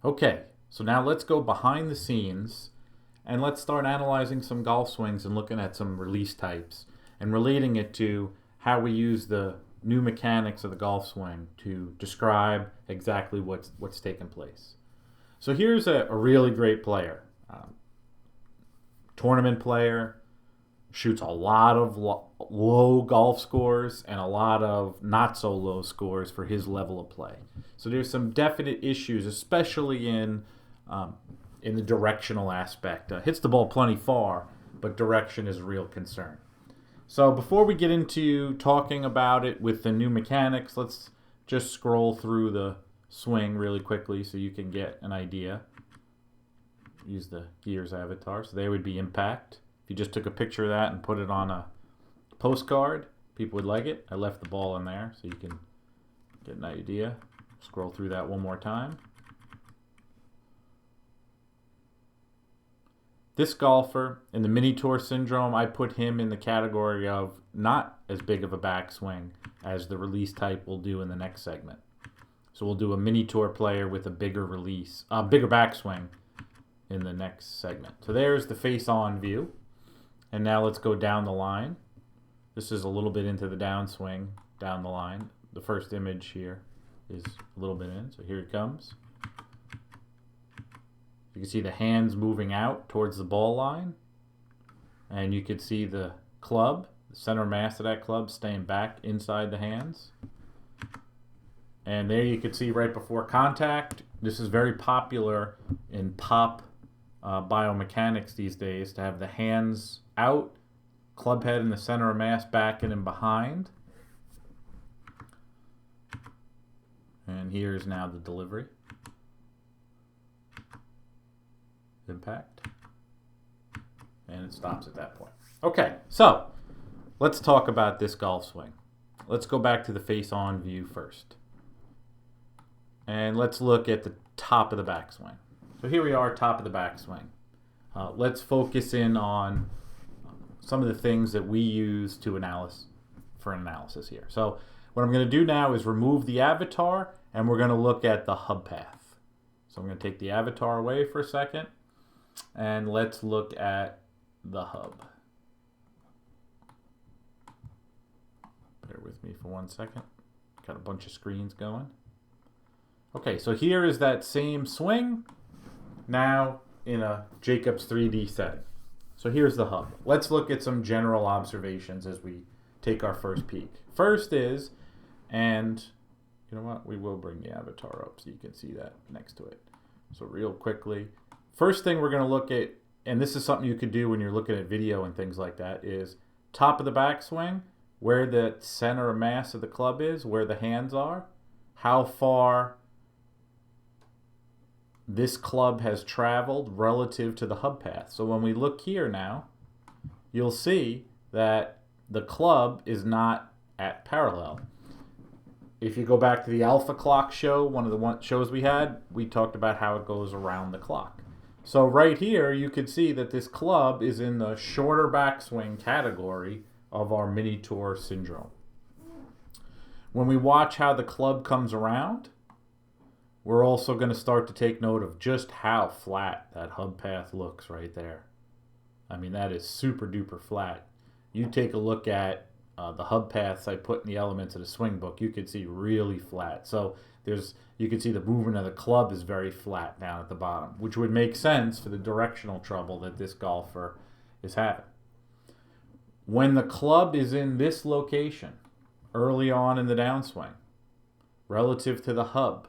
Okay, so now let's go behind the scenes and let's start analyzing some golf swings and looking at some release types and relating it to how we use the new mechanics of the golf swing to describe exactly what's taken place. So here's a really great player, tournament player, shoots a lot of low golf scores and a lot of not so low scores for his level of play. So there's some definite issues, especially in the directional aspect. Hits the ball plenty far, but direction is a real concern. So before we get into talking about it with the new mechanics, let's just scroll through the swing really quickly so you can get an idea. Use the Gears avatar. So there would be impact. If you just took a picture of that and put it on a postcard, people would like it. I left the ball in there so you can get an idea. Scroll through that one more time. This golfer in the mini tour syndrome, I put him in the category of not as big of a backswing as the release type will do in the next segment. So we'll do a mini tour player with a bigger release, bigger backswing in the next segment. So there's the face-on view. And now let's go down the line. This is a little bit into the downswing, down the line. The first image here is a little bit in, so here it comes. You can see the hands moving out towards the ball line. And you can see the club, the center mass of that club, staying back inside the hands. And there you can see right before contact. This is very popular in pop biomechanics these days, to have the hands out, club head in the center of mass, back and in behind. And here's now the delivery. Impact. And it stops at that point. Okay, so let's talk about this golf swing. Let's go back to the face-on view first. And let's look at the top of the backswing. So here we are, top of the backswing. Let's focus in on some of the things that we use to analysis here. So what I'm going to do now is remove the avatar, and we're going to look at the hub path. So I'm going to take the avatar away for a second, and let's look at the hub. Bear with me for 1 second. Got a bunch of screens going. Okay, so here is that same swing, now in a Jacobs 3D setting. So here's the hub. Let's look at some general observations as we take our first peek. First is, and you know what, we will bring the avatar up so you can see that next to it. So real quickly, first thing we're going to look at, and this is something you could do when you're looking at video and things like that, is top of the backswing, where the center of mass of the club is, where the hands are, how far this club has traveled relative to the hub path. So when we look here now, you'll see that the club is not at parallel. If you go back to the Alpha Clock show, one of the shows we had, we talked about how it goes around the clock. So right here, you can see that this club is in the shorter backswing category of our mini tour syndrome. When we watch how the club comes around, we're also going to start to take note of just how flat that hub path looks right there. I mean, that is super duper flat. You take a look at the hub paths I put in the elements of the swing book, you can see really flat. So you can see the movement of the club is very flat down at the bottom, which would make sense for the directional trouble that this golfer is having. When the club is in this location, early on in the downswing, relative to the hub,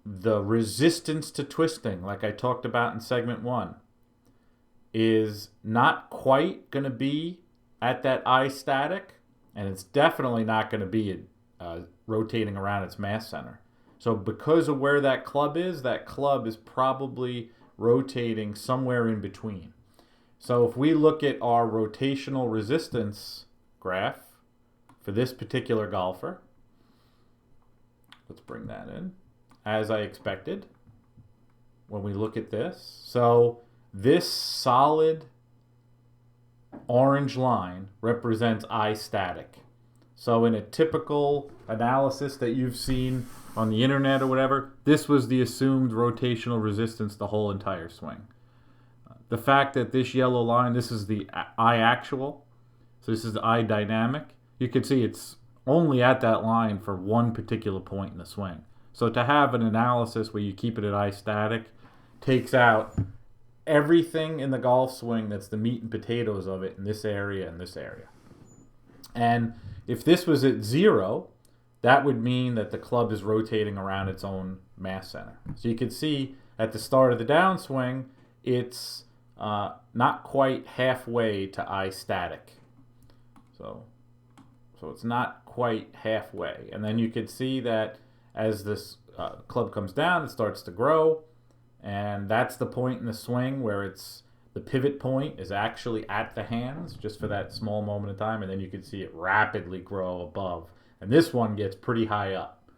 the resistance to twisting, like I talked about in segment 1, is not quite going to be at that I static, and it's definitely not going to be rotating around its mass center. So because of where that club is probably rotating somewhere in between. So if we look at our rotational resistance graph for this particular golfer, let's bring that in. As I expected, when we look at this. So this solid orange line represents I static. So in a typical analysis that you've seen on the internet or whatever, this was the assumed rotational resistance the whole entire swing. The fact that this yellow line, this is the I actual, so this is the I dynamic, you can see it's only at that line for one particular point in the swing. So to have an analysis where you keep it at I static takes out everything in the golf swing that's the meat and potatoes of it in this area and this area. And if this was at 0, that would mean that the club is rotating around its own mass center. So you can see at the start of the downswing, it's not quite halfway to I static. So it's not quite halfway. And then you can see that as this club comes down, it starts to grow. And that's the point in the swing where it's the pivot point is actually at the hands just for that small moment of time. And then you can see it rapidly grow above. And this one gets pretty high up.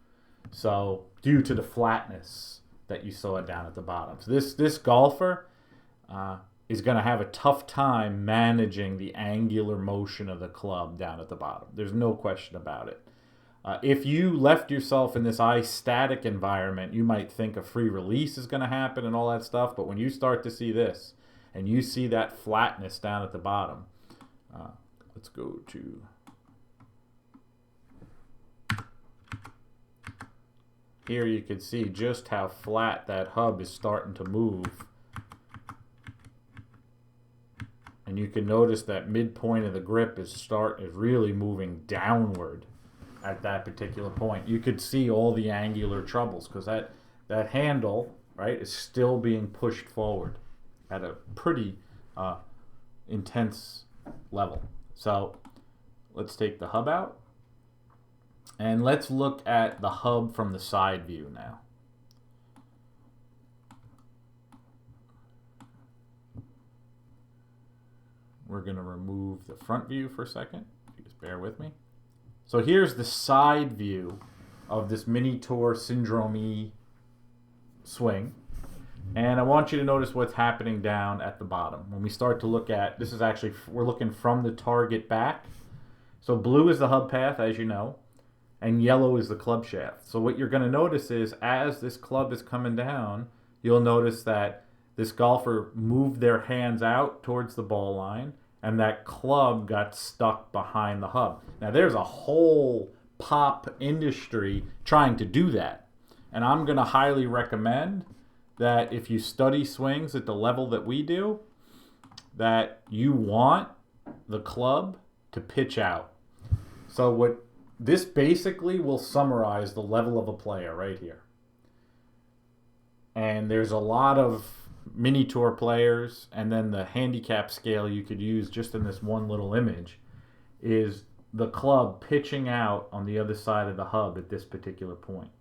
So due to the flatness that you saw down at the bottom. So this golfer is going to have a tough time managing the angular motion of the club down at the bottom. There's no question about it. If you left yourself in this I static environment, you might think a free release is going to happen and all that stuff. But when you start to see this and you see that flatness down at the bottom, let's go to... Here you can see just how flat that hub is starting to move. And you can notice that midpoint of the grip is really moving downward at that particular point. You could see all the angular troubles because that handle, right, is still being pushed forward at a pretty intense level. So let's take the hub out. And let's look at the hub from the side view now. We're going to remove the front view for a second. Just bear with me. So here's the side view of this Mini Tour Syndrome E swing. And I want you to notice what's happening down at the bottom. When we start to look at, this is actually, we're looking from the target back. So blue is the hub path, as you know, and yellow is the club shaft. So what you're going to notice is as this club is coming down, you'll notice that this golfer moved their hands out towards the ball line, and that club got stuck behind the hub. Now, there's a whole pop industry trying to do that. And I'm going to highly recommend that if you study swings at the level that we do, that you want the club to pitch out. So what this basically will summarize the level of a player right here. And there's a lot of mini tour players, and then the handicap scale you could use just in this one little image is the club pitching out on the other side of the hub at this particular point.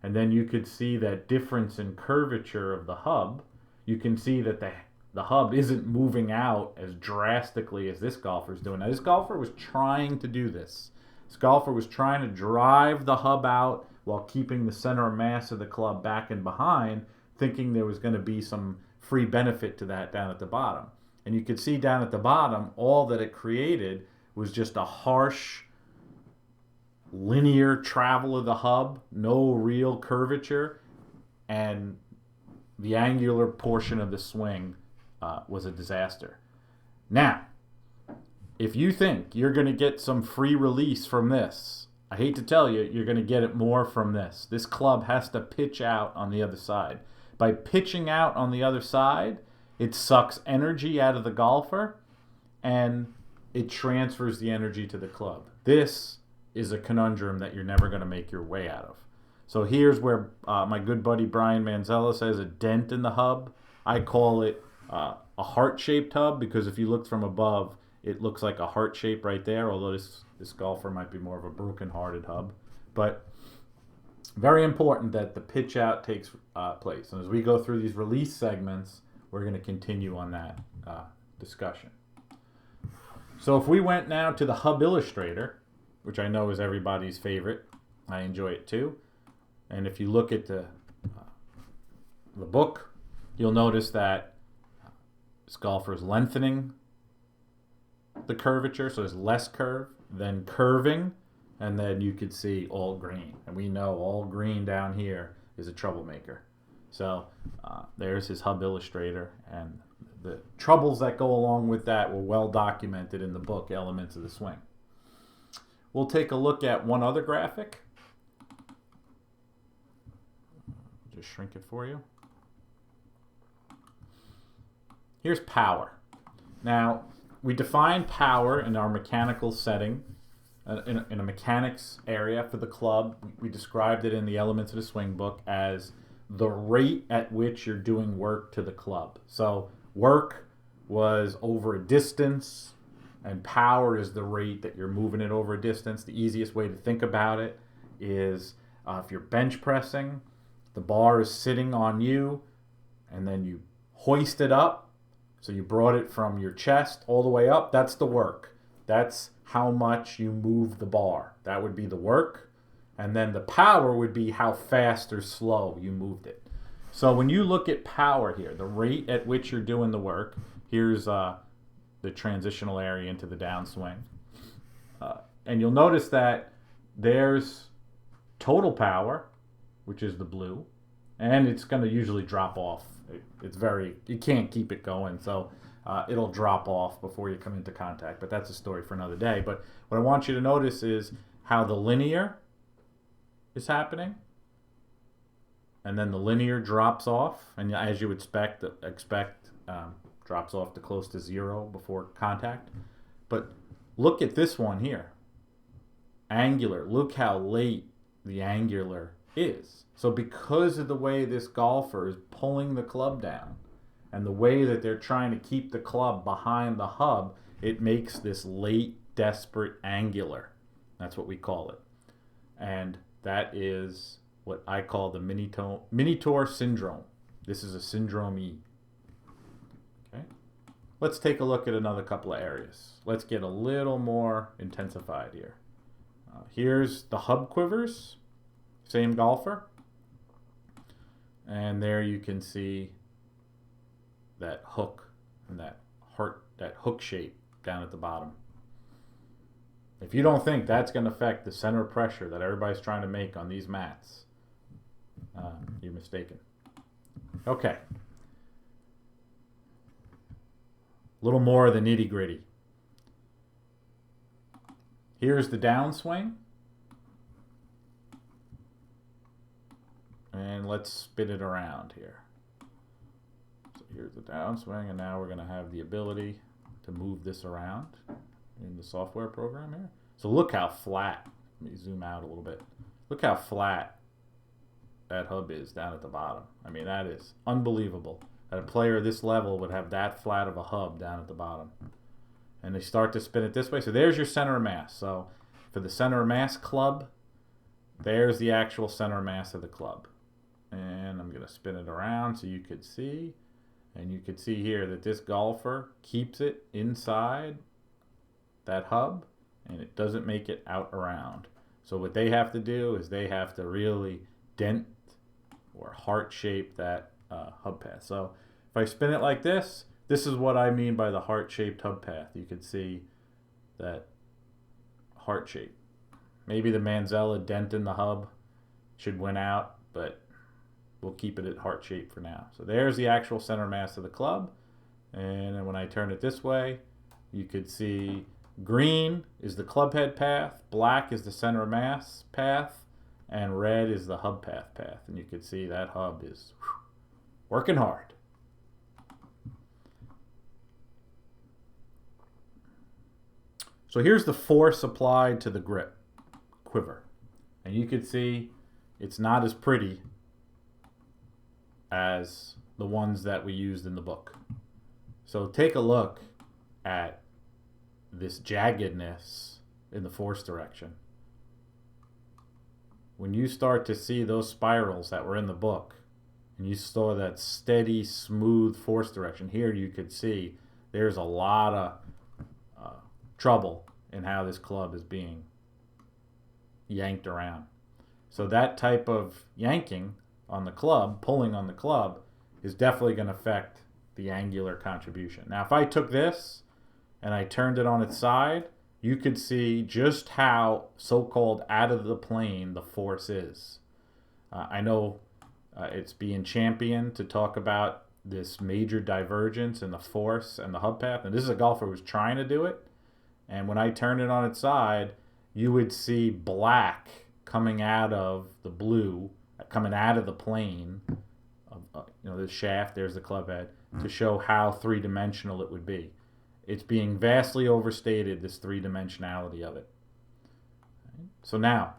And then you could see that difference in curvature of the hub. You can see that the hub isn't moving out as drastically as this golfer is doing. Now, this golfer was trying to do this. This golfer was trying to drive the hub out while keeping the center of mass of the club back and behind, thinking there was going to be some free benefit to that down at the bottom. And you could see down at the bottom, all that it created was just a harsh, linear travel of the hub, no real curvature, and the angular portion of the swing was a disaster. Now, if you think you're going to get some free release from this, I hate to tell you, you're going to get it more from this. This club has to pitch out on the other side. By pitching out on the other side, it sucks energy out of the golfer, and it transfers the energy to the club. This is a conundrum that you're never going to make your way out of. So here's where my good buddy Brian Manzella says a dent in the hub. I call it a heart-shaped hub because if you look from above, it looks like a heart shape right there, although this golfer might be more of a broken-hearted hub. But very important that the pitch out takes place. And as we go through these release segments, we're going to continue on that discussion. So if we went now to the Hub Illustrator, which I know is everybody's favorite, I enjoy it too. And if you look at the book, you'll notice that this golfer is lengthening the curvature, so there's less curve, then curving, and then you could see all green. And we know all green down here is a troublemaker. So there's his hub illustrator, and the troubles that go along with that were well documented in the book, Elements of the Swing. We'll take a look at one other graphic. Just shrink it for you. Here's power. Now, we define power in our mechanical setting, in a mechanics area for the club. We described it in the Elements of the Swing book as the rate at which you're doing work to the club. So work was over a distance, and power is the rate that you're moving it over a distance. The easiest way to think about it is if you're bench pressing, the bar is sitting on you, and then you hoist it up. So you brought it from your chest all the way up. That's the work. That's how much you move the bar. That would be the work. And then the power would be how fast or slow you moved it. So when you look at power here, the rate at which you're doing the work, here's the transitional area into the downswing. And you'll notice that there's total power, which is the blue, and it's going to usually drop off. You can't keep it going, so it'll drop off before you come into contact, but that's a story for another day. But what I want you to notice is how the linear is happening, and then the linear drops off, and as you expect drops off to close to zero before contact. But look at this one here. Angular. Look how late the angular is. So because of the way this golfer is pulling the club down and the way that they're trying to keep the club behind the hub, it makes this late, desperate angular. That's what we call it. And that is what I call the Minitor syndrome. This is a syndrome E. Okay. Let's take a look at another couple of areas. Let's get a little more intensified here. Here's the hub quivers. Same golfer. And there you can see that hook and that hook shape down at the bottom. If you don't think that's going to affect the center of pressure that everybody's trying to make on these mats, you're mistaken. Okay. A little more of the nitty gritty. Here's the downswing. And let's spin it around here. So here's the downswing, and now we're going to have the ability to move this around in the software program here. So look how flat. Let me zoom out a little bit. Look how flat that hub is down at the bottom. I mean, that is unbelievable that a player of this level would have that flat of a hub down at the bottom. And they start to spin it this way. So there's your center of mass. So for the center of mass club, there's the actual center of mass of the club. And I'm going to spin it around so you could see. And you could see here that this golfer keeps it inside that hub, and it doesn't make it out around. So what they have to do is they have to really dent or heart shape that hub path. So if I spin it like this, this is what I mean by the heart-shaped hub path. You can see that heart shape. Maybe the Manzella dent in the hub should win out, but we'll keep it at heart shape for now. So there's the actual center mass of the club. And then when I turn it this way, you could see green is the club head path, black is the center of mass path, and red is the hub path. And you can see that hub is working hard. So here's the force applied to the grip quiver. And you can see it's not as pretty as the ones that we used in the book. So take a look at this jaggedness in the force direction. When you start to see those spirals that were in the book, and you saw that steady, smooth force direction, here you could see there's a lot of trouble in how this club is being yanked around. So that type of yanking on the club, pulling on the club, is definitely going to affect the angular contribution. Now, if I took this and I turned it on its side, you could see just how so-called out of the plane the force is. I know it's being championed to talk about this major divergence in the force and the hub path. And this is a golfer who was trying to do it. And when I turned it on its side, you would see black coming out of the blue, coming out of the plane. The shaft, there's the club head, to show how three-dimensional it would be. It's being vastly overstated, this three-dimensionality of it. So now,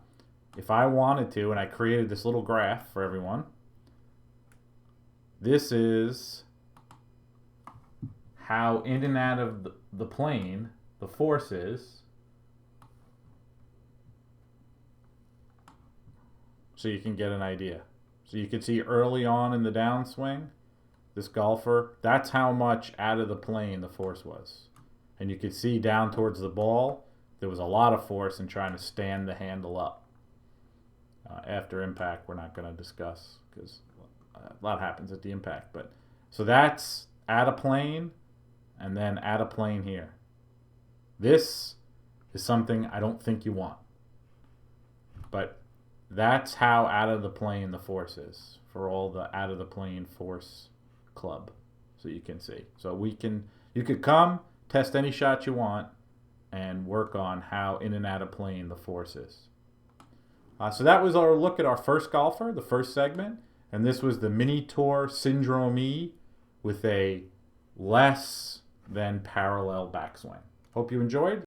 if I wanted to, and I created this little graph for everyone, this is how in and out of the plane the force is. So you can get an idea. So you can see early on in the downswing, this golfer, that's how much out of the plane the force was. And you could see down towards the ball, there was a lot of force in trying to stand the handle up. After impact, we're not going to discuss because a lot happens at the impact. But so that's at a plane, and then at a plane here. This is something I don't think you want. But that's how out of the plane the force is for all the out of the plane force club. So you can see. So you could come, test any shot you want, and work on how in and out of plane the force is. So that was our look at our first golfer, the first segment. And this was the Mini Tour Syndrome E with a less than parallel backswing. Hope you enjoyed.